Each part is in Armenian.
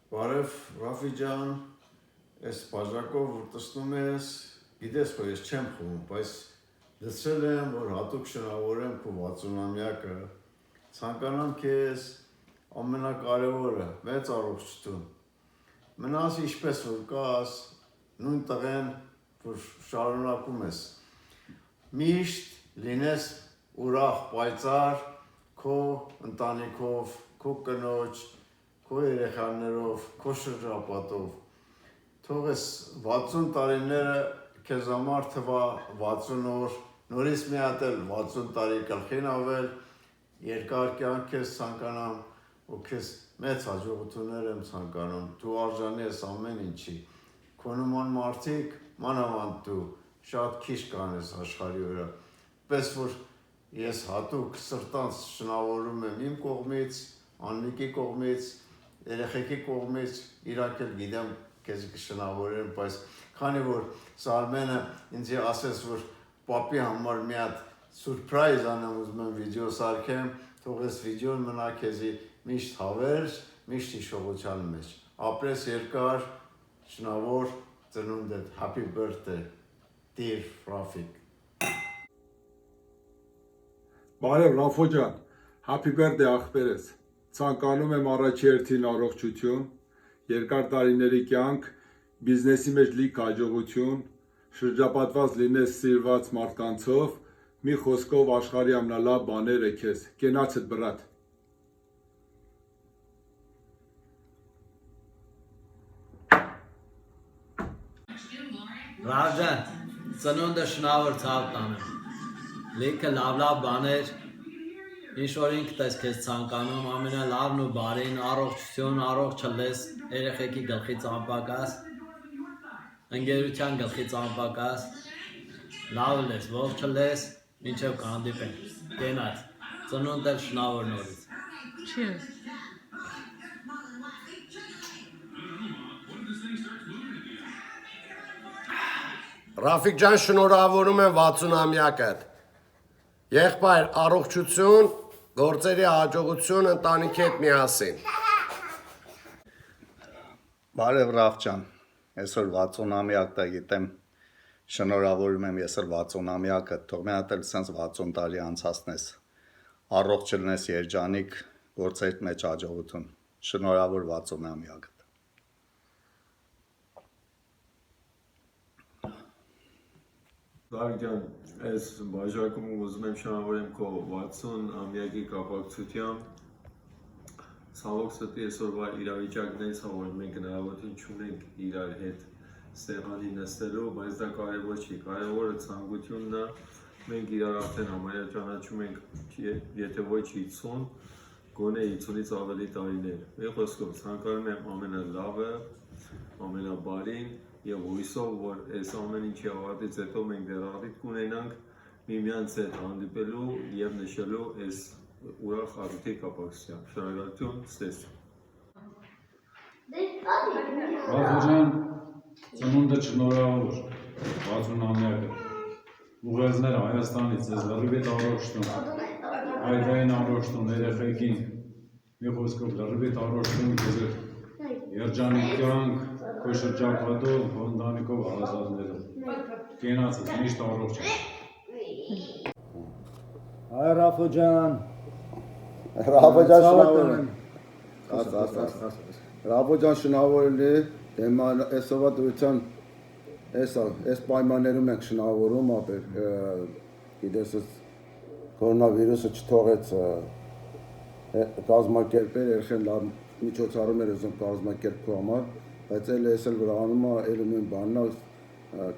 Բարև Ռաֆի ջան, այս բաժակով որ տեսնում ես, գիտես որ ես չեմ խմում, բայց լսել եմ, որ հատուկ շնորհավորեմ քո 60-ամյակը, ցանկանամ քեզ ամենակարևորը, մեծ առողջություն։ Մնաս ինչպես որ կաս, նույն տղեն, որ շարունակում ես, միշտ լինես ուրախ, պայծառ, քո ընտանիքով, քո կնոջ, քո երեխաներով, քո շրջապատով, թող ես 60 տարիները քեզ համար թվա 60 օր, նորից մի հատ էլ 60 տարի գլխին ավել, երկար կյանք ես ցանկանամ, ու քեզ մեծ հաջողություններ եմ ցանկանում, դու արժանի ես ամեն ինչի, քո նման մարդիկ, մանավանդ դու, շատ քիչ կան այս աշխարհի վրա, պես որ ես հատուկ սրտանց շնորհավորում եմ իմ կողմից, Աննիկի կողմից, երեխեքի կողմից, իրանք էլ գիտեմ քեզ կշնորհավորեմ, բայց քանի որ Սարմենը ինձ ասեց, որ պապի համար մի հատ սուրպրայզ անեմ, ուզում եմ վիդեո սարքեմ, թող այս վիդեոն մնա քեզի միշտ հավերժ, միշտ հիշողության մեջ, ապրես երկար, շնորհավոր ծնունդդ, happy birthday, dear Rafik. Բարև Ռաֆո ջան, happy birthday աղբերս, ցանկանում եմ առաջի հերթին առողջություն, երկար տարիների կյանք, բիզնեսի մեջ լիք հաջողություն, շրջապատված լինես սիրված մարդկանցով, մի խոսքով աշխարհի ամենալավ բաները քեզ, կենացդ բրատ։ Ռաֆ ջան, ծնունդը շնորհավոր ցավ տանեմ։ Լիքը լավ բաներ, ինչ որ ինքդ ես քեզ ցանկանում, ամենալավն ու բարին, առողջություն, առողջ լես, երեխեքի գլխից անպակաս, ընկերության գլխից անպակաս, լավ լես, ողջ լես, մինչև կհանդիպենք, կենաց, ծնունդ էլ շնորհավոր նորից։ Cheers. Ռաֆիկ ջան, շնորհավորում եմ 60-ամյակդ։ Եղբայր, առողջություն, գործերի հաջողություն, ընտանիքի հետ միասին։ Բարև Ռաֆ ջան, այսօր 60-ամյակն է, գիտեմ, շնորհավորում եմ ես էլ 60-ամյակը, թող մի հատ էլ սենց 60 տարի անցածնես, առողջ լինես երջանիկ, գործերիդ մեջ հաջողություն, շնորհավոր 60-ամյակը։ Դավիթ ջան, այս բաժակում ուզում եմ շնորհավորեմ քո 60-ամյակի կապակցությամբ։ Ցավոք սրտի այսօրվա իրավիճակն է, որ մենք հնարավորություն չունենք իրար հետ սեղանի նստելու, բայց դա կարևոր չի, կարևորը ցանկությունն է, մենք իրար արդեն համարյա ճանաչում ենք, եթե ոչ 50, գոնե 50-ից ավելի տարիներ։ Մի խոսքով ցանկանում եմ ամենալավը, ամենաբարին և հույսով, որ այս ամեն ինչի ավարտից հետո մենք դեռ առիթ կունենանք միմյանց հետ հանդիպելու և նշելու այս ուրախ առիթի կապակցությամբ։ Շնորհակալություն, ցտես։ Ռաֆո ջան, ծնունդը շնորհավոր, 60-ամյակը, ուղերձները Հայաստանից, ձեզ լրիվ առողջություն, այգային առողջություն, երեխեքին, մի խոսքով լրիվ առողջություն քեզ երջանիկ կյանք, քո շրջապատով, քո ընտանիքով, հարազատներով, կենացդ, միշտ առողջ ես։ Հայ Ռաֆո ջան, Ռաֆո ջան շնորհավորում Ռաֆո ջան շնորհավորել է, այսօրվա դրության այս պայմաններում ենք շնորհավորում, գիտես կորոնավիրուսը չթողեց կազմակերպել, երբեք լավ միջոցառումներ ուզում կազմակերպ քո համար, բայց էլ վրանում է, էլ նույն բանն է,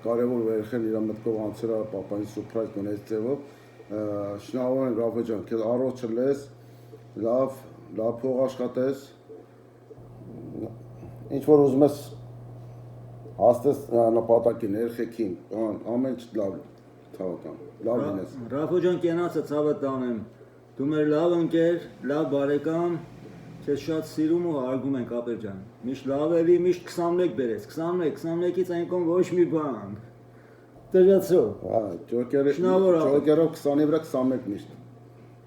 կարևոր որ երբեք իր մտքով անցել է պապային սուրպրայզ գոնես ձևով, շնորհավոր ենք Ռաֆո ջան, քեզ առողջ լես, լավ փող աշխատես, ինչ որ ուզում ես հասնես նպատակին, երեխեքին, ամեն ինչ լավ ցավական, լավ լինես։ Ռաֆո ջան կենացը ցավը տանեմ, դու մեր լավ ընկեր, լավ բարեկամ, քեզ շատ սիրում ու հարգում ենք ապեր ջան, միշտ լավ էլի, միշտ 21 բերես, 21-ից այնքան ոչ մի բան, տժացրո, ճոկերով 20-ի վրա 21 միշտ։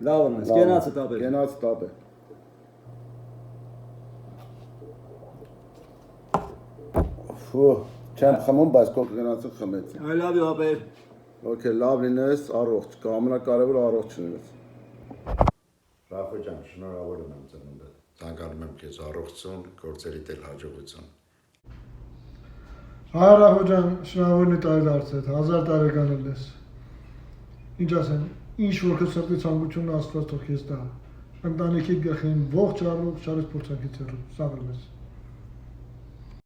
լավն ես, կենացը տապեր։ Կենացը տապեր։ Ֆու, չեմ խմում, բայց քո գնացը խմեցի։ I love you, ապեր։ Okay, լավ լինես, առողջ, ամենակարևորը առողջ լինես։ Ռաֆո ջան, շնորհավոր եմ ծնունդը։ Ցանկանում եմ քեզ առողջություն, գործերիդ էլ հաջողություն։ Հայ Ռաֆո ջան, շնորհավորն է տարի դարձել, 1000 տարեկան ես։ Ինչ ասեմ, ինչ որ քո սրտի ցանկությունը Աստված թող քեզ տա։ Ընտանիքի գլխին ողջ առողջ շարժ փորձանքից հեռու, սաղ ես։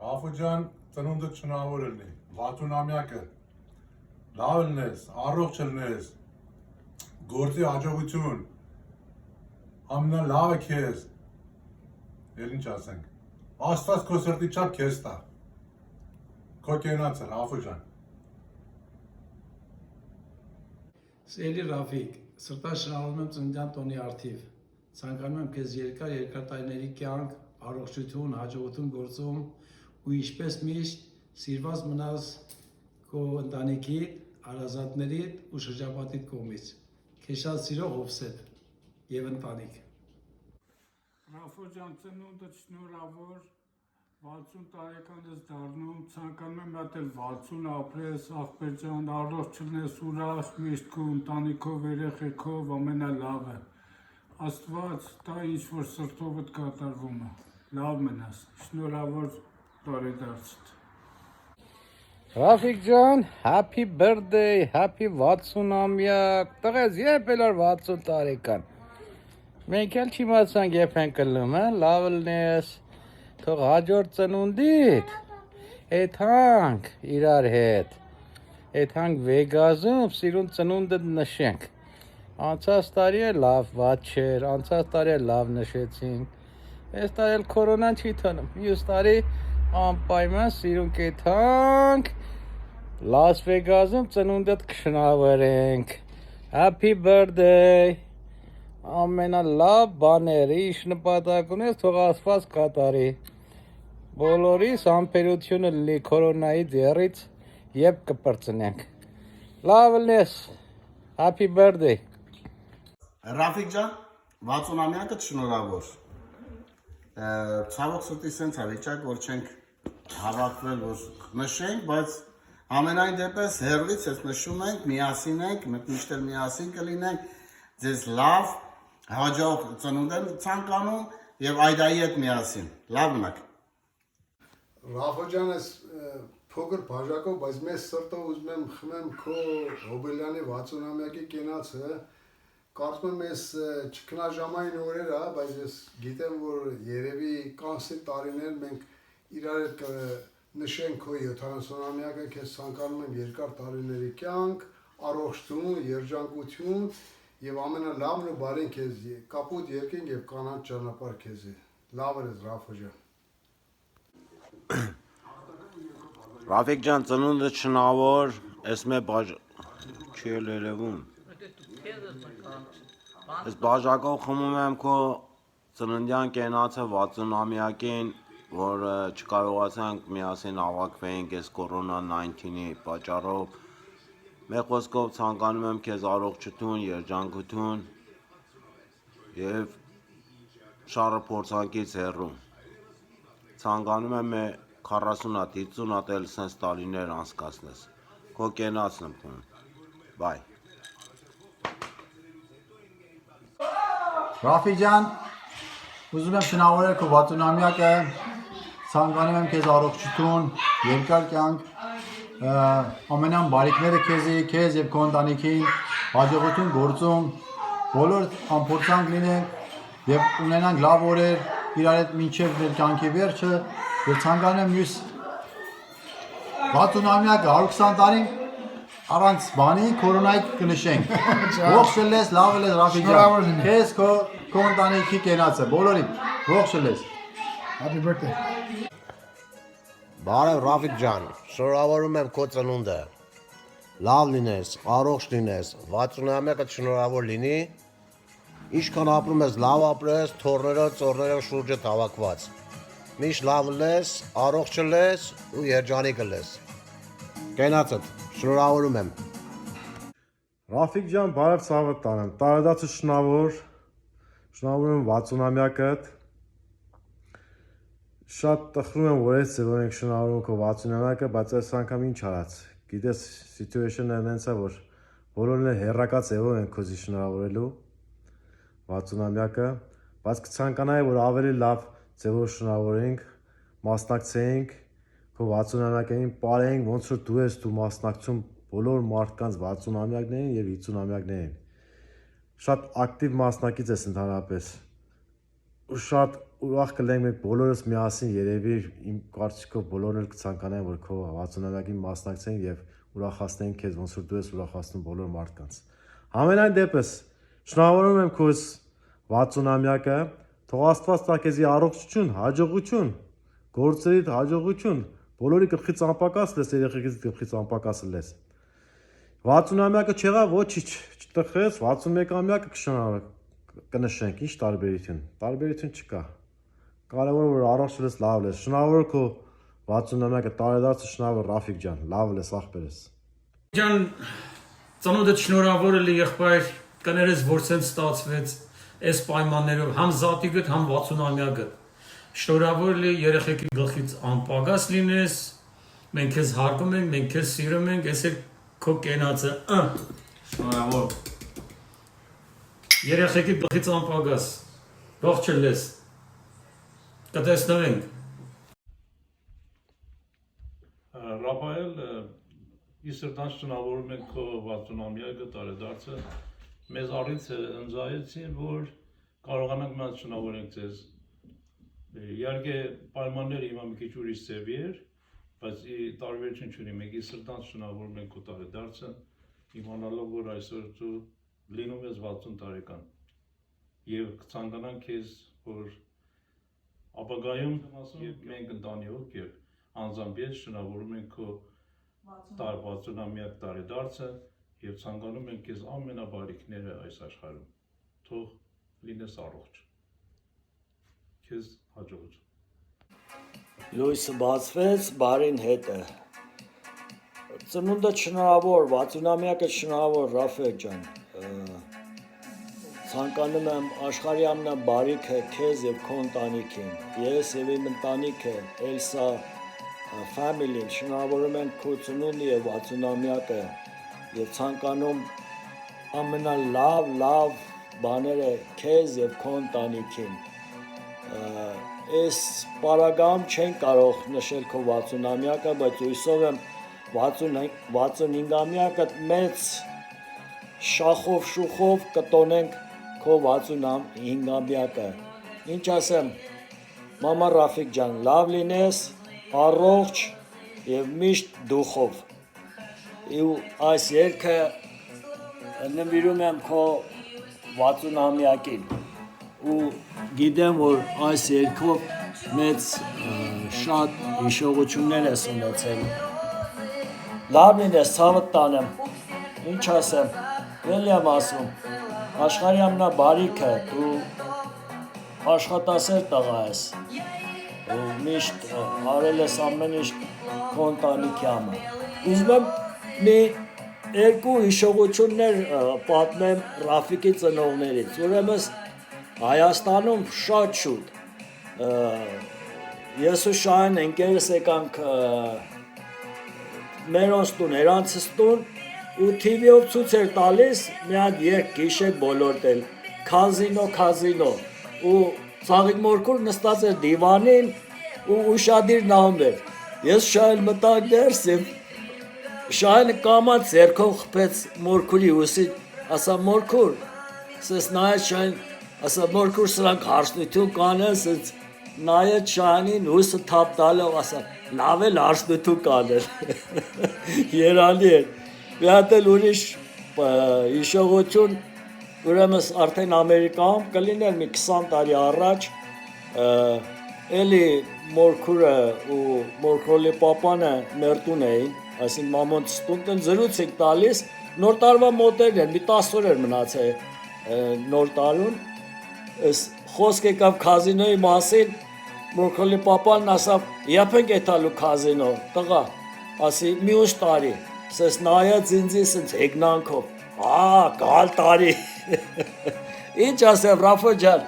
Ռաֆո ջան, ծնունդդ շնորհավոր լինի, 60-ամյակը, լավ լինես, առողջ լինես, գործի հաջողություն, ամենալավը քեզ, էլ ինչ ասենք, Աստված քո սրտի չափ քեզ տա, քո կենացը, Ռաֆո ջան։ Սիրելի Ռաֆիկ, սրտա շնորհավորում եմ ծննդյան տոնի արդիվ։ Ցանկանում եմ քեզ երկար տարիների կյանք, առողջություն, հաջողություն գործում ու ինչպես միշտ սիրված մնաս քո ընտանիքիդ, հարազատներիդ ու շրջապատիդ կողմից։ Քեզ շատ սիրող Հովսեփ եւ ընտանիք։ Ռաֆո ջան, ծնունդդ շնորհավոր, 60 տարեկան ես դառնում, ցանկանում եմ հատ էլ 60 ապրես, աղբեր ջան, առողջ լինես, ուրախ, միշտ քո ընտանիքով, երեխեքով, ամենալավը։ Աստված տա ինչ որ սրտովդ կատարվում է, լավ մնաս, շնորհավոր տարեդարձդ։ Ռաֆիկ ջան, happy birthday, happy 60-ամյակ, տղես երբ էլ 60 տարեկան։ Մենք էլ չիմացանք երբ ենք կլնում, լավ լինես, թող հաջորդ ծնունդիդ, եթանք իրար հետ, եթանք Վեգասում սիրուն ծնունդդ նշենք։ Անցած տարի է լավ վատ չէր, անցած տարի է լավ նշեցինք, այս տարի էլ կորոնան չի թնում, մյուս տարի անպայման սիրուն կեթանք, Լաս Վեգասում ծնունդդ կշնորհավորենք, happy birthday, ամենալավ բաները, ինչ նպատակ ունես, թող Աստված կատարի, բոլորիս համբերությունը լինի կորոնայի ձեռից, երբ կպրծնենք, լավ լինես, happy birthday։ Ռաֆիկ ջան, 60-ամյակը շնորհավոր։ Ցավոք սրտի սենց է վիճակ, որ չենք հավաքվել, որ նշենք, բայց ամենայն դեպս հեռվից ես նշում ենք, միասին ենք, մենք միշտ էլ միասին կլինենք, ձեզ լավ, հաջող ծնունդ եմ ցանկանում եւ այդայի հետ միասին։ Լավ մնաք։ Ռաֆո ջան, ես փոքր բաժակով, բայց մեծ սրտով ուզում եմ խմեմ քո Հոբելյանի 60-ամյակի կենացը։ Կարծում եմ ես չքնաժամային օրեր է, բայց ես գիտեմ, որ երևի կանցնի տարիներ մենք իրար հետ նշենք քո 70-ամյակը, քեզ ցանկանում եմ երկար տարիների կյանք, առողջություն, երջանկություն եւ ամենալավն ու բարին քեզ կապուտ երկինք եւ կանանչ ճանապարհ քեզի։ Լավ ես Ռաֆո ջան։ Ռաֆիկ ջան, ծնունդդ շնորհավոր, ես մե չի երևում։ Ես բաժակով խմում եմ քո ծննդյան կենացը 60-ամյակին, որ չկարողացանք միասին հավաքվենք այս կորոնա-19-ի պատճառով։ Մեր խոսքով ցանկանում եմ քեզ առողջություն, երջանկություն եւ շարը փորձանքից հեռու։ Ցանկանում եմ 40-ատ, 50-ատ էլ սենց տարիներ անցկացնես։ Քո կենացն եմ խմում։ Բայ։ Ռաֆիկ ջան, ուզում եմ շնորհավորել քո 60-ամյակը, ցանկանում եմ քեզ առողջություն, երկար կյանք, ամենան բարիքները քեզ եւ քո ընտանիքին, հաջողություն գործում, բոլոր ամփորձանք լինենք եւ ունենանք լավ օրեր իրար հետ մինչեւ մեր կյանքի վերջը եւ ցանկանում եմ մյուս 60-ամյակը 120 տարին առանց բանի կորոնայի կնշենք։ Ողջ լես, լավ ես Ռաֆիկ ջան։ Քեզ քո ընտանիքի կենացը, բոլորին ողջ լես։ Happy birthday։ Բարև Ռաֆիկ ջան, շնորհավորում եմ քո ծնունդը։ Լավ լինես, առողջ լինես, 60-ամյակը շնորհավոր լինի։ Ինչքան ապրում ես, լավ ապրես, թորներով, ծորներով շուրջդ հավաքված։ Միշտ լավ լես, առողջ լես ու երջանիկ լես։ Կենացդ շնորհավորում եմ։ Ռաֆիկ ջան, բարև ցավդ տանեմ։ Տարեդարձը շնորհավոր եմ 60-ամյակդ։ Շատ տխրում եմ, որ այս ձևով ենք շնորհավորում քո 60-ամյակը, բայց այս անգամ ինչ արած։ Գիտես, situation-ը այնց է, որ բոլորն էլ հերրակա ձևով են քոզի շնորհավորելու 60-ամյակը, բայց կցանկանայի, որ ավելի լավ ձևով շնորհավորենք, մասնակցենք քո 60-ամյակին, ապարենք, ոնց որ դու ես մասնակցում բոլոր մարդկանց 60-ամյակներին եւ 50-ամյակներին։ Շատ ակտիվ մասնակից ես ընդհանրապես։ Ու շատ ուրախ կլենք մենք բոլորս միասին երևի իմ կարծիքով բոլորն էլ կցանկանային որ քո 60-ամյակին մասնակցեն եւ ուրախացնեն քեզ ոնց որ դու ես ուրախացնում բոլոր մարդկանց։ Համենայն դեպս շնորհավորում եմ քո 60-ամյակը, թող Աստված տա քեզի առողջություն, հաջողություն, գործերիդ հաջողություն, բոլորի գլխից անպակաս լես, երեխեքից գլխից անպակաս լես։ 60-ամյակը չեղավ ոչինչ, չտխես, 61-ամյակը կշնորհավորենք կնշենք, ինչ տարբերություն չկա։ Կարևորը որ առողջ լես, լավ լես։ Շնորհավոր քո 60-ամյակը տարեդարձը, շնորհավոր Ռաֆիկ ջան, լավ լես, ախպերս։ Ջան, ծնունդդ շնորհավոր էլի եղբայր, կներես որ սենց ստացվեց այս պայմաններով, համ զատիկդ, համ 60-ամյակը։ Շնորհավոր էլի երեխեքի գլխից անպագաս լինես, մենք քեզ հարգում ենք, մենք քեզ սիրում ենք, ես էլ քո կենացը, շնորհավոր։ Երեխեքի գլխից անպագաս, ողջ լես, կտեսնվենք։ Ռաֆայել, իսրտան շնորհավորում ենք քո 60-ամյակը տարեդարձը, մեզ առիթ ընձայեցին, որ կարողանանք մենք շնորհավորենք ձեզ։ Իհարկե պայմանները հիմա մի քիչ ուրիշ ձևի էր, բայց տարբերություն չունի, մենք իսրտան շնորհավորում ենք քո տարեդարձը, իմանալով որ այսօր դու լինում ես 60 տարեկան եւ կցանկանանք քեզ որ ապագայում եւ մենք ընտանիք եւ անձամբ ես շնորհավորում ենք քո 60-ամյակ տարեդարձը եւ ցանկանում ենք քեզ ամենաբարիքները այս աշխարհում թող լինես առողջ քեզ հաջողություն լույսը բացվեց բարին հետը ծնունդը շնորհավոր 60-ամյակը շնորհավոր Ռաֆիկ ջան ցանկանում եմ աշխարհի ամենաբարիքը քեզ եւ քո ընտանիքին ես եւ իմ ընտանիքը Էլսա family-ին շնորհավորում ենք քո ծնունդը եւ 60-ամյակը եւ ցանկանում ամենալավ բաները քեզ եւ քո ընտանիքին այս պարագայում չեն կարող նշել քո 60-ամյակը բայց հույսով եմ 65-ամյակը մեծ շախով շուխով կտոնենք քո 65-ամյակը ինչ ասեմ մամա Ռաֆիկ ջան լավ լինես առողջ եւ միշտ դուխով ու այս երգը նվիրում եմ քո 60-ամյակին ու գիտեմ որ այս երգով մեծ շատ հիշողություններ ես ունեցել լավ լինես ցավդ տանեմ ինչ ասեմ ելի եմ ասում աշխարհի ամենաբարիքը դու աշխատասեր տղա ես ու միշտ արել ես ամեն ինչ քո ընտանիքի համար ուզում եմ մի երկու հիշողություններ պատմեմ Ռաֆիկի ծնողներից ուրեմն Հայաստանում շատ շուտ ես ու Շահեն ընկերս եկանք մերոնց տուն, երանցս տուն ու TV-ով ցույց էր տալիս մի հատ երգ գիշեր բոլորտել Կազինո ու Ծաղիկ Մորքուր նստած էր դիվանին ու ուշադիր նայում էր ես Շահեն մտանք ներս եւ Շահենը կամած ձեռքով խփեց Մորքուրի ուսի ասա Մորքուր սես նայեց Շահեն ասա Մորքուր սրանք հարսնություն կանես նայեց Շահենին հուսը թափ տալով ասա լավ էլ հարսնություն կաներ երանի էր մի հատ էլ ուրիշ հիշողություն ուրեմն արդեն Ամերիկայում կլիներ մի 20 տարի առաջ էլի Մորքուրը ու Մորքրոլի պապանը մեր տուն էին այսին մամոնց տուն զրույց ենք տալիս նոր տարվա մոտերն էր մի 10 օր էր մնացել նոր տարուն խոսք եկավ կազինոյի մասին Մորքրոլի պապանն ասավ եփենք էթալու կազինո տղա ասի մյուս տարի սես նայած ինձի սենց հեգնանքով գալ տարի ինչ ասեմ Ռաֆո ջան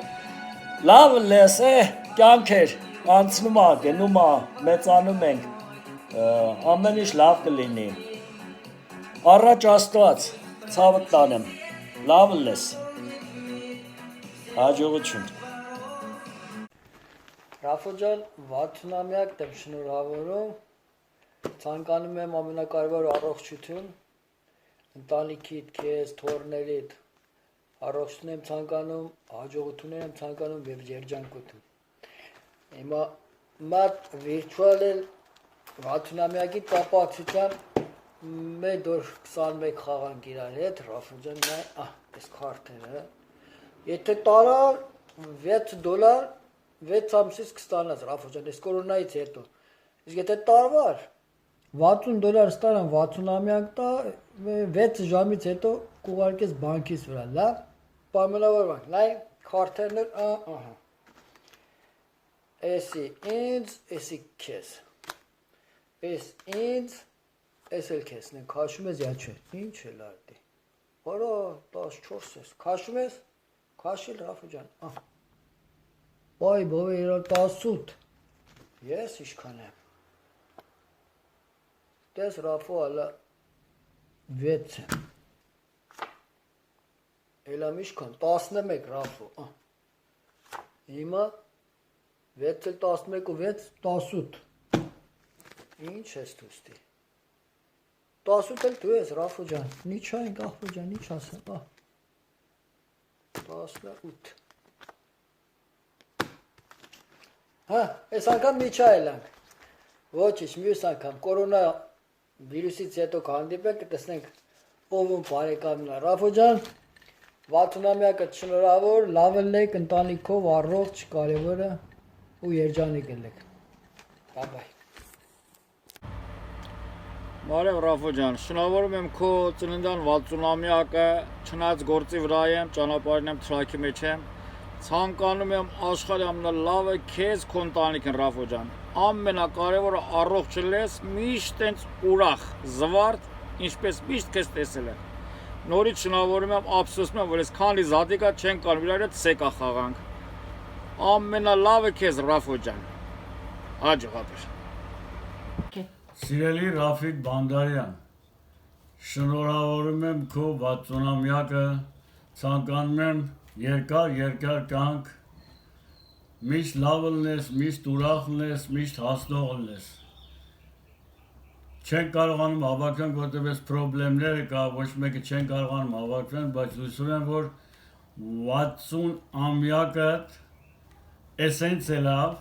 լավ լես կյանք էր անցնում է, գնում է, մեծանում ենք, ամեն ինչ լավ կլինի։ Առաջ Աստված, ցավը տանեմ, լավ լես, հաջողություն։ Ռաֆո ջան, 60-ամյակ դեմ շնորհավորում, ցանկանում եմ ամենակարևոր առողջություն, ընտանիքիդ, քեզ, թոռներիդ, առողջություն եմ ցանկանում, հաջողություններ եմ ցանկանում եւ երջանկություն։ Հիմա մատ վիրտուալ 60-ամյակի կապակցության մեկ դոր 21 խաղանք իրար հետ, Ռաֆո ջան, այս քարտերը, եթե տարա $6 6 ամսից կստանաս, Ռաֆո ջան, այս կորոնայից հետո։ Իսկ եթե տարվար $60 ստանամ 60-ամյակ տա 6 ժամից հետո կուղարկես բանկից վրա, լավ։ Պայմանավոր բանկ, նայ քարտերներ, ահա։ Էսի ինձ, էսի քեզ։ Էս ինձ, էս էլ քեզն են, քաշում ես յա չէ։ Ինչ է լարդի։ Արա 14 ես, քաշում ես, քաշել Ռաֆո ջան, ահա։ Բայ բովե 18, ես իշքան եմ, տես Ռաֆո ալա 6 եմ, էլամ իշքան, 11 Ռաֆո, հիմա 6 էլ 11 ու 6, 18, ինչ ես դուստի, 18 էլ դու ես Ռաֆո ջան, նիչ այն Ռաֆո ջան, նիչ ասեմ, 18, հա, այս անգամ միջա էլանք, ոչիչ, մյուս անգամ, կորոնա վիրուսից հետո կհանդիպենք, կտեսնենք ով բարեկամն է, Ռաֆո ջան, 60-ամյակը շնորհավոր, լավ ելեք, ընտանիքով, առողջ, կարևորը ու երջանիկ ելեք, բայ։ Բարև Ռաֆո ջան, շնորհավորում եմ քո ծննդյան 60-ամյակը, չնայած գործի վրա եմ, ճանապարհին եմ, թրաքի մեջ եմ, ցանկանում եմ աշխարհի ամենալավը քեզ քո ընտանիքին Ռաֆո ջան։ Ամենակարևորը առողջ լես, միշտ տենց ուրախ, զվարթ, ինչպես միշտ քեզ տեսել եմ։ Նորից շնորհավորում եմ, ափսոսում եմ, որ ես քանի զատիկա չեն կանում, իրար հետ սեկա խաղանք։ Ամենալավը քեզ Ռաֆո ջան։ Հաջողաբեր։ Սիրելի Ռաֆիկ Բանդարյան, շնորհավորում եմ քո 60-ամյակը, ցանկանում եմ երկար կյանք, միշտ լավ լնես, միշտ ուրախ լնես, միշտ հասնող լնես։ Չեն կարողանում հավաքեն, որտեղ այս պրոբլեմները կա, ոչ մեկը չեն կարողանում հավաքեն, բայց հույսով եմ, որ 60-ամյակը էսենց է լավ,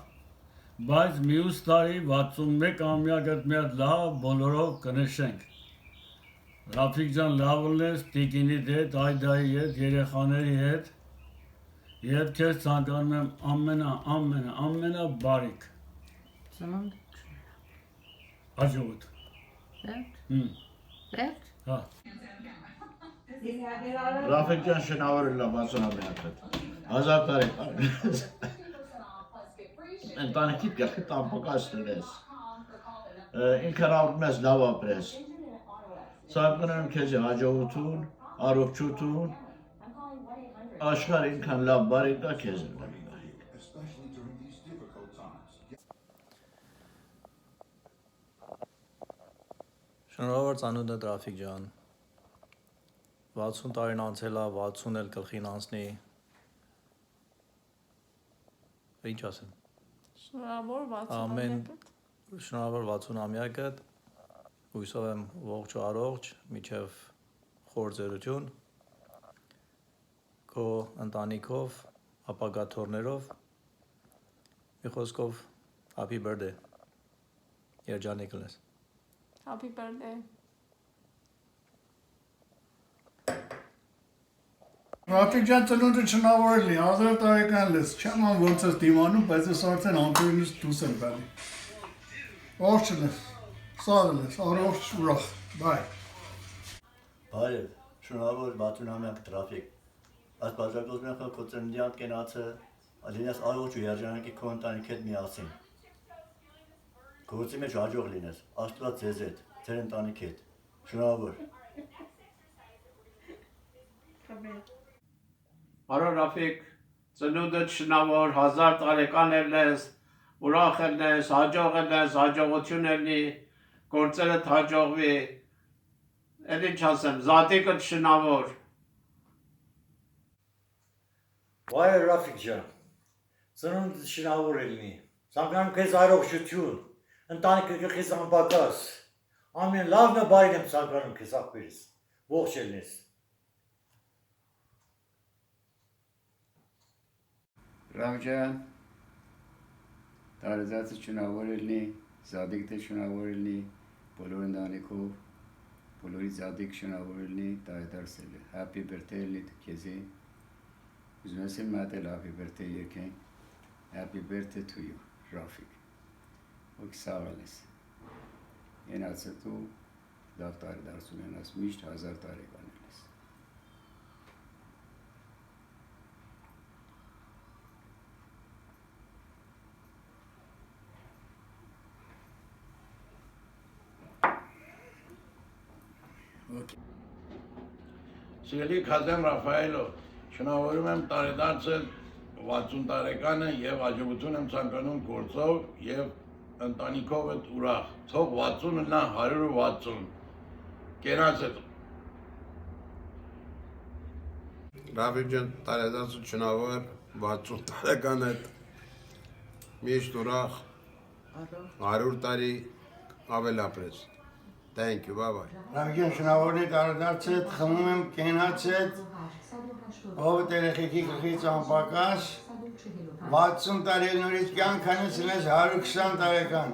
բայց մյուս տարի 61-ամյակը մի հատ լավ բոլորով կնշենք։ Ռաֆիկ ջան, լավ լնես, տիկինիդ հետ, այդայի հետ, երեխաների հետ, և քեզ ցանկանում եմ ամենաբարիք։ Հաջողություն։ Հա։ Ռաֆիկ ջան, շնորհավորել եմ 60-ամյակը։ 1000 տարի։ Ընտանիքիդ գլխիդ անպակաս լնես, ինքն ապրում ես լավ ապրես, ցանկանում եմ քեզ հաջողություն, առողջություն, աշխարհ ինքան լավ բարի տա քեզ։ Շնորհավոր ծանոթ Ռաֆիկ ջան, 60 տարին անցել է, 60 էլ գլխին անցնի, ինչ ասեմ։ Շնորհավոր 60-ամյակը, հույսով եմ ողջ ու առողջ, մինչև խոր ծերություն, քո ընտանիքով, ապագա թոռներով, մի խոսքով happy birthday, երջանիկ լես։ Happy birthday։ Ռաֆիկ ջան, ծնունդը շնորհավորել է, 1000 տարեկան լես, չեմ ան ոնց ես դիմանում, բայց ես արդեն ամբողջից դուրս եմ գալի։ Ողջ լես, սաղ լես, առողջ ուրախ, բայ։ Բարև, շնորհավոր 60-ամյակ Ռաֆիկ։ Այս բաժակոզմ եմ քո ծննդյան կենացը, լինես առողջ ու երջանիկ քո ընտանիքի հետ միասին։ Գործի մեջ հաջող լինես, Աստված ձեզ հետ, ձեր ընտանիքի հետ։ Շնորհավոր։ Բարո Ռաֆիկ, ծնունդդ շնորհավոր, 1000 տարեկան ես, ուրախ ելնես, հաջող ելնես, հաջողություն ելնի, գործերդ հաջողվի, էլ ինչ ասեմ, զատիկդ շնավոր։ Վայ Ռաֆիկ ջան, ծնունդ շնավոր ելնի, ցանկանում քեզ առողջություն, ընտանիքը քեզ անպակաս, ամեն լավն ու բարին եմ ցանկանում քեզ աղբերս, ողջ ելնես։ Ռավջան, տարեզացը շնավոր ելնի, զադիկը շնավոր ելնի, բոլոր ընտանիքով, բոլորի զադիկ շնավոր ելնի, տարեդարձել է, happy birthday ելնի քեզի, ուզում ես էլ մատել happy birthday եկենք, happy birthday to you, Ռաֆիկ, ոք սաղալ ես, ենացը դու լավ տարեդարձ ունենաս, միշտ 1000 տարեկան ելես։ Սիրելի Քազեմ Ռաֆայելո, շնորհավորում եմ տարեդարձը 60 տարեկանը եւ հաջողություն եմ ցանկանում գործով եւ ընտանիքովդ ուրախ։ Թող 60-ը նա 160։ Կենացդ։ Ռաֆիկ ջան, տարեդարձը շնորհավոր 60 տարեկանը միշտ ուրախ 100 տարի ավել ապրես։ Thank you, bye bye. Ռավիգեն շնորհավորի տարեդարձը խմում եմ կենացդ ով երեխեքի գլխից անպակաս 60 տարի նորից կյանք անես 120 տարեկան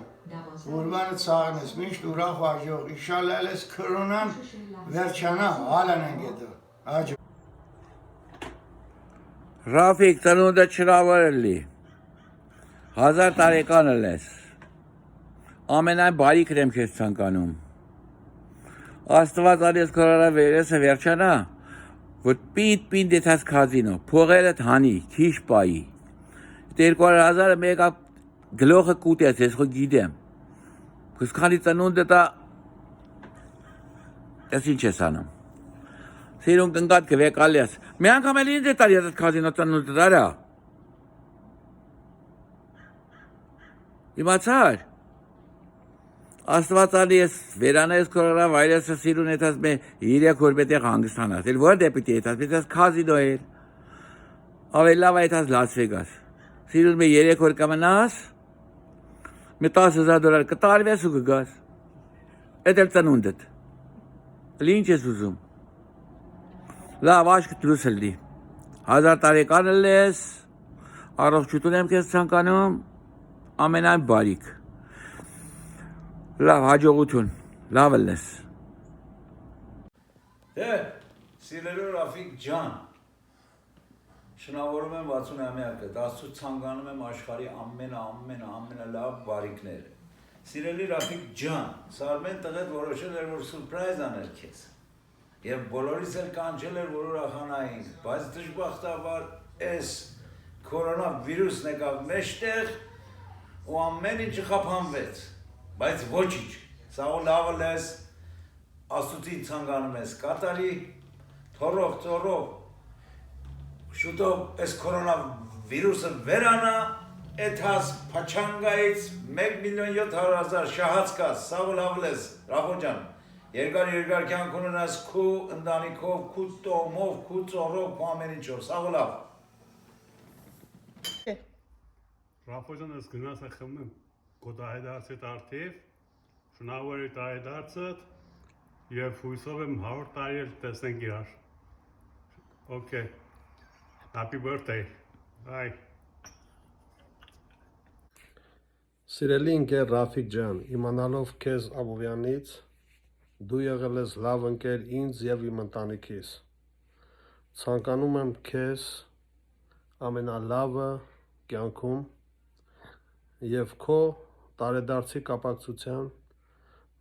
ուրբանը ցաղնես միշտ ուրախ հաջող ինշալլա ես կորոնան վերջանա հալան են գետը հաջող Ռաֆիկ ծնունդը շնորհավորելի 1000 տարեկան ես ամենայն բարիքն եմ քեզ ցանկանում Աստված արես կորոնա վիրուսը վերջանա որ պիտ դեթաս կազինո փողերը թանի քիչ պայի 2000-ը մեկա գլոխը կուտես ես խո գիտեմ քսքանի ծնունդը դա ես ինչ ես անում Սիրուն կնկատ կվեկալես մի անգամ էլ ինձ է տարի ես կազինո ծնունդը դարա իմացար Աստված արի ես վերանայես կորոնա վիրուսը սիրուն հետաս մե 3 օր պետք է հանգստանաս էլ որ դեպի հետաս պետք կազինո էր ավելի լավ հետաս Լաս Վեգաս սիրուն մե 3 օր կմնաս մե $10,000 կտարվես ու կգաս Էդ էլ ծնունդդ Ինչ ես ուզում Լավ աշկ դրուս ելնի 1000 տարեկան ես առողջություն եմ քեզ ցանկանում ամենայն բարիք Լավ հաջողություն լավ ես Դե սիրելի Ռաֆիկ ջան շնորհավորում եմ 60-ամյակը դասու ցանկանում եմ աշխարհի ամենալավ բարիքները Սիրելի Ռաֆիկ ջան Սարմեն տղեդ որոշել էր որ սուրպրայզ անել քեզ Եվ բոլորիս էլ կանչել էր որ ուրախանային բայց դժբախտաբար այս կորոնա վիրուսն եկավ մեջտեղ ու ամեն ինչը խափանվեց Բայց ոչինչ, սա ու լավը լես, աստուծին ցանկանում ես կատարի, թորով, շուտով այս կորոնա վիրուսը վերանա, էթաս պաչանգայից 1,700,000 շահած կաս, սա ու լավը լես, Ռաֆո ջան, երկար կյանք ունենաս քու ընտանիքով, քու տոհմով, քու ծորով, քու ամեն ինչով, սա ու լավ։ Ռաֆո ջան, ես գնաս խմեմ Կոտահայդարցիտ արդիվ, շնորհավորի տարեդարձդ և հույսով եմ 100 տարի էլ տեսնենք իրար։ Okay. Happy birthday. Bye. Սիրելի ընկեր Ռաֆիկ ջան, իմանալով քեզ Աբովյանից, դու եղել ես լավ ընկեր ինձ և իմ ընտանիքիս։ Ցանկանում եմ քեզ ամենալավը կյանքում և քո տարեդարձի կապակցության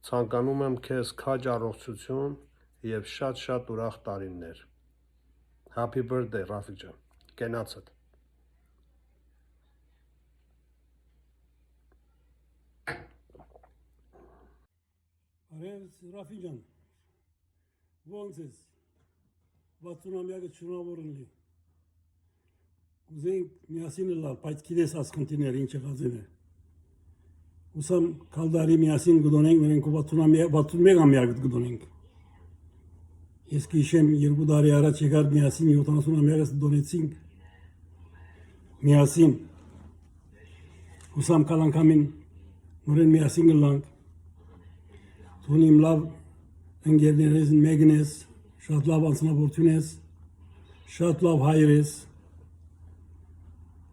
ցանկանում եմ քեզ քաջ առողջություն և շատ ուրախ տարիներ։ Happy birthday, Ռաֆիկ ջան, կենացդ։ Ռաֆիկ ջան, ոնց ես, 60-ամյակը շնորհավորելի։ Կուզենք միասին լալ, բայց գիտես ասխնդիրները ինչ եղածին է։ Usam kaldari miyasin gudoneng meren ko batun mega miyagit gudoneng. Eski işem yerbu dari ara çekar miyasin yotana suna miyagas donetsing. Miyasin. Usam kalan kamin moren miyasin gelang. Tunim lav engelnerezin megnes. Şat lav ansına bortunes. Şat lav hayres.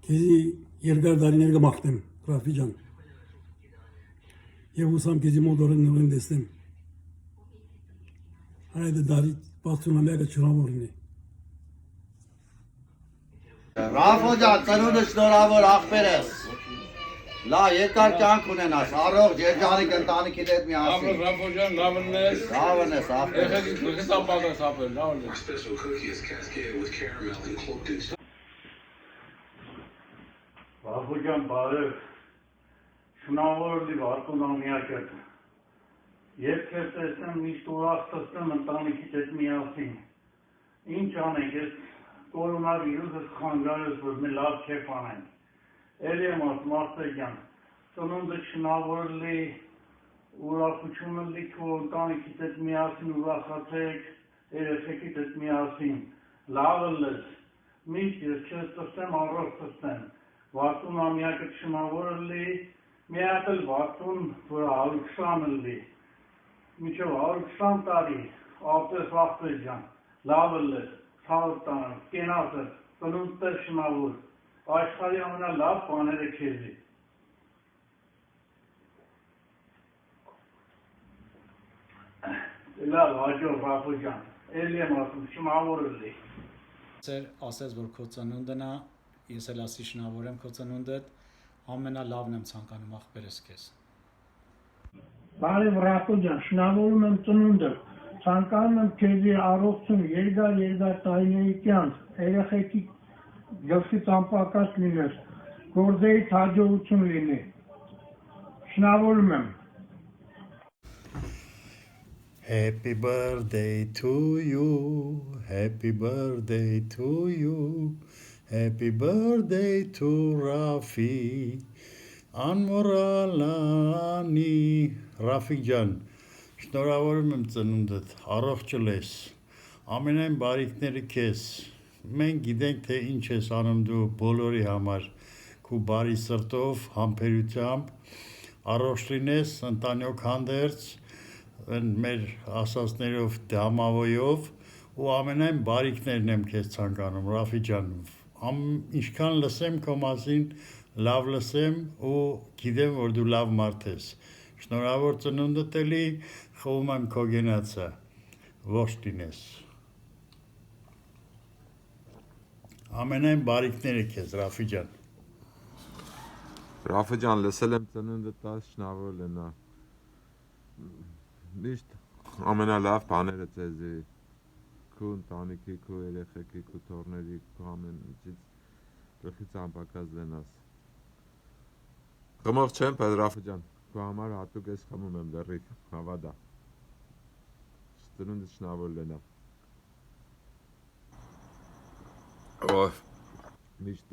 Kezi yergar dari nerge mahtem. Rafican. Yevusam kezi modoren noren destem. Haydi dari batuna mega çınavorini. Rafojan, ծնունդը շնորհավոր աղբեր ես։ Լա երկար կյանք ունենաս, առողջ երջանիկ ընտանիքի հետ միասին։ Ապրես Ռաֆոջան, լավն ես։ Լավն ես, աղբեր։ Եղեք գլխից ապակաս ապրել, լավն ես։ Ռաֆոջան, բարև։ Շնորհավոր լի վարդոնամիակը։ Երբ ես տեսնեմ միշտ ուրախ տեսնեմ ընտանիքից հետ միասին։ Ինչ անենք, ես կորոնավիրուսը խանգարես, որ մի լավ քեֆ անենք։ Էլի եմ ասում Արտեգյան, ծնունդը շնորհավոր լի, ուրախությունը լի քո ընտանիքից հետ միասին ուրախացեք, երեխեքիդ հետ միասին, լավը լես, միշտ ես քեզ տեսնեմ, առողջ տեսնեմ, 60-ամյակը շնորհավոր լի, մի հատ էլ 60, որ 120 լի, մինչև 120 տարի, ապրես Արտեգյան, լավը լես, ցավը տանեմ, կենացը, ծնունդ շնորհավոր, աշխարհի ամենալավ բաները քեզի։ Լավ, հաջող Ռաֆոջան, էլի եմ ասում, շնորհավոր լի։ Ծեր ասես, որ քո ծնունդն է, ես էլ ասի շնորհավորեմ քո ծնունդդ, ամենալավն եմ ցանկանում աղբերս քեզ։ Բարև Ռաֆոջան, շնորհավորում եմ ծնունդը, ցանկանում եմ քեզի առողջություն, երկար տարիների կյանք, երեխեքի գլխից անպակաս լինես, գործերից հաջողություն լինի, շնորհավորում եմ։ Happy birthday to you, happy birthday to you, happy birthday to Rafi, անմոռալանի, Ռաֆիկ ջան, շնորհավորում եմ ծնունդդ, առողջ լես, ամենայն բարիքները քեզ, մենք գիտենք, թե ինչ ես անում դու բոլորի համար, քու բարի սրտով, համբերությամբ, առողջ լինես, ընտանիք հանդերձ, մեր ասածներով դամավոյով ու ամենայն բարիքներն եմ քեզ ցանկանում, Ռաֆի ջան, ինչքան լսեմ քո մասին, լավ լսեմ ու գիտեմ, որ դու լավ մարդ ես, շնորհավոր ծնունդդ էլի, խոհում եմ քո գենացը, ողջ լինես։ Ամենայն բարիքները քեզ, Ռաֆի ջան։ Ռաֆի ջան, լսել եմ ծնունդդ տաս շնորհավոր լինա։ Միշտ ամենալավ բաները ձեզի, քո ընտանիքի, քո երեխեքի, քո թոռների, քո ամեն ինչից գլխից անպակաս լինաս։ Խմող չեմ, բայց Ռաֆի ջան, քո համար հատուկ ես խմում եմ լրիվ, հավատա։ Ծնունդդ շնորհավոր լինա։ Ով միշտ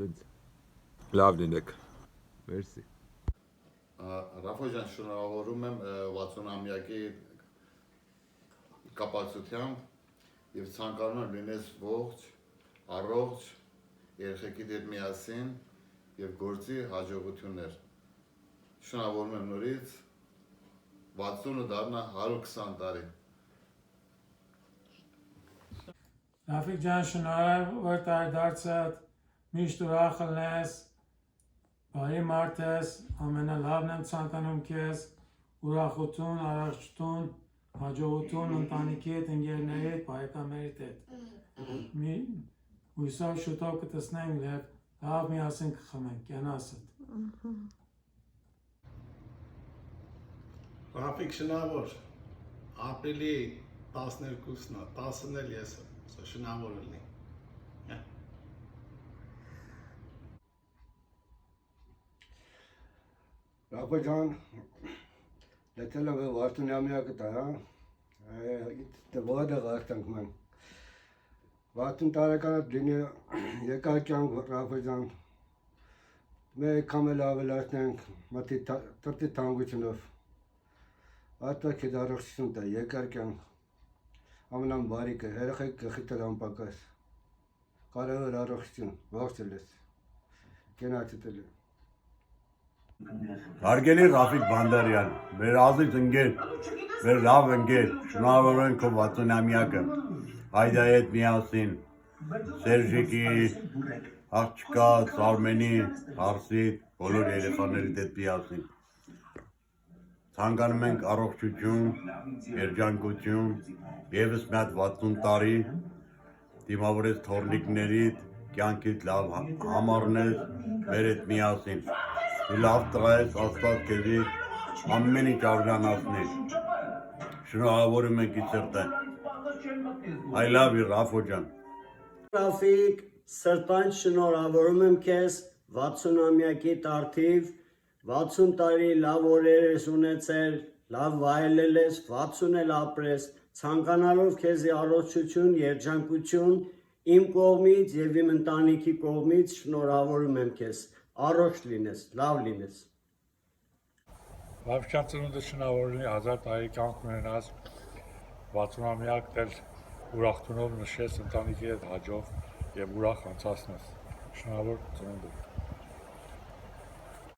լավ լինեք։ Մերսի։ Ռաֆոջան, շնորհավորում եմ 60-ամյակի կապակցությամբ եւ ցանկանում եմ լինես ողջ, առողջ, երեխեքիդ հետ միասին եւ գործի հաջողություններ։ Շնորհավորում եմ նորից 60-ը դառնա 120 տարի։ Ռաֆիկ ջան, շնորհավոր տարեդարձդ, միշտ ուրախ լինես, բարի մարդ ես, ամենալավն եմ ցանկանում քեզ, ուրախություն, առողջություն, հաջողություն ընտանիքի հետ, ընկերների հետ, բարեկամների հետ։ Հույսով շուտով կտեսնենք եւ լավ միասին կխմենք, կենասդ։ Ռաֆիկ շնորհավոր, ապրիլի 12-ն է, 10-ն էլ ես եմ, շնորհավոր լինի։ Ռաֆոջան, լեցել եմ վարդունամյակը տա, դվադը գարտանք ման։ 60 տարեկանդ լինի երկար կյանք Ռաֆոջան, Մենք կամել ավելացնենք մտի տրտի թանկությունով։ Ատվակի դարողություն տա երկար կյանք։ Ամենան բարիկը երեխեք գխիտել անպակաս։ Կարևոր առողջություն, ողջել ես։ Կենացել եմ։ Հարգելի Ռաֆիկ Բանդարյան, մեր ազիզ ընկեր, մեր լավ ընկեր, շնորհավորենք քո 60-ամյակը։ Հայդայի հետ միասին, Սերժիկի, աղջկա, Սարմենի, Հարսի, բոլոր երեխաների հետ միասին։ Ցանկանում ենք առողջություն, երջանկություն, եւս մի հատ 60 տարի դիմավորես թորնիկներիդ, կյանքիդ լավ համառնես, մեր հետ միասին։ Դու լավ տղա ես, Աստված քեզի ամեն ինչ արժանացնի։ Շնորհավորում ենք իցերտը։ I love you, Ռաֆո ջան։ Ռաֆիկ, սրտանց շնորհավորում եմ քեզ 60-ամյակի արդիվ, 60 տարի լավ օրեր ես ունեցել, լավ վայելել ես, 60 էլ ապրես, ցանկանալով քեզի առողջություն, երջանկություն, իմ կողմից եւ իմ ընտանիքի կողմից շնորհավորում եմ քեզ, առողջ լինես, լավ լինես։ Ռաֆիկյան ծնունդը շնորհավորի 1000 տարի կյանք ունենաս, 60-ամյակ դել ուրախ տունով նշես ընտանիքի հետ հաջող եւ ուրախ անցածնես։ Շնորհավոր ծնունդը։